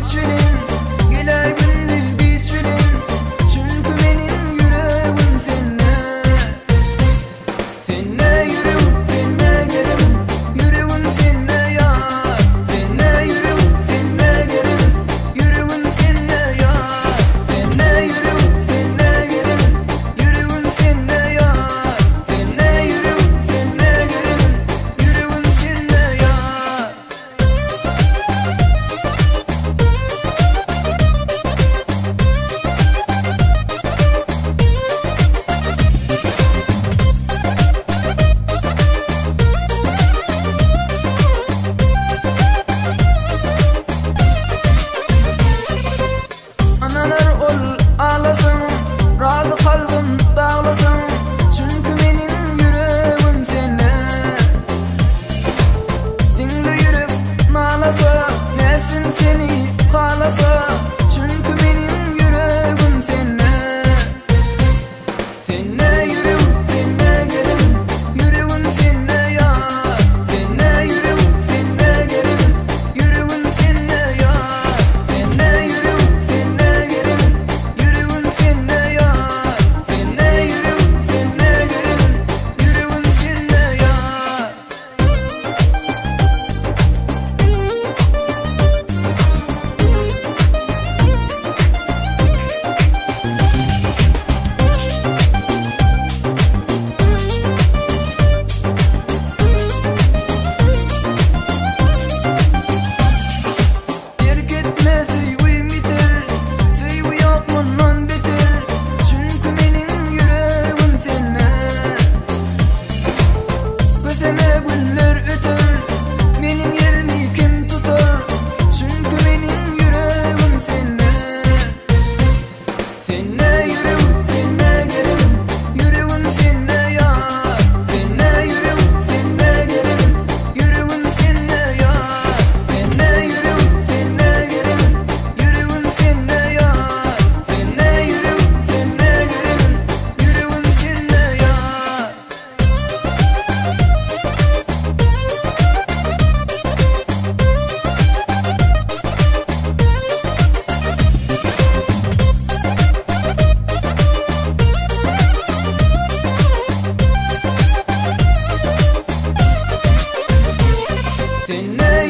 geçirin, güler günlük geçirin. Çünkü benim yüreğim seninle. Seninle yürüyorum, seninle gelirim. Yüreğim seninle ya. Seninle yürüyorum, seninle gelirim. Yüreğim seninle ya. Seninle yürüyorum, seninle gelirim. Yüreğim seninle ya. Seninle yürüyorum, seninle gelirim. Yüreğim seninle ya. Analar ol ağlasın, razı kalbim dağlasın. Çünkü benim yüreğim seninle. Dinle yürek nalasa, nesin seni kalasa. Çünkü benim yüreğim seninle. Seninle yürüyorum, seninle gelirim. Yüreğim seninle ya. Seninle yürüyorum, seninle gelirim. Yüreğim seninle ya. Seninle yürüyorum, seninle gelirim. Yüreğim seninle ya. Seninle yürüyorum, seninle gelirim. Yüreğim seninle ya. Terk etme sevgim biter. Sevgi yok bundan beter. Çünkü benim yüreğim seninle. Gözüme güller öter. Benim yerimi kim tutar? Çünkü benim yüreğim seninle. Seninle yürüyorum, seninle gelirim. Yüreğim seninle ya. Seninle yürüyorum, seninle gelirim. Yüreğim seninle ya. Seninle yürüyorum, seninle gelirim. Yüreğim seninle ya. Seninle yürüyorum, seninle gelirim. Yüreğim seninle ya. Seninle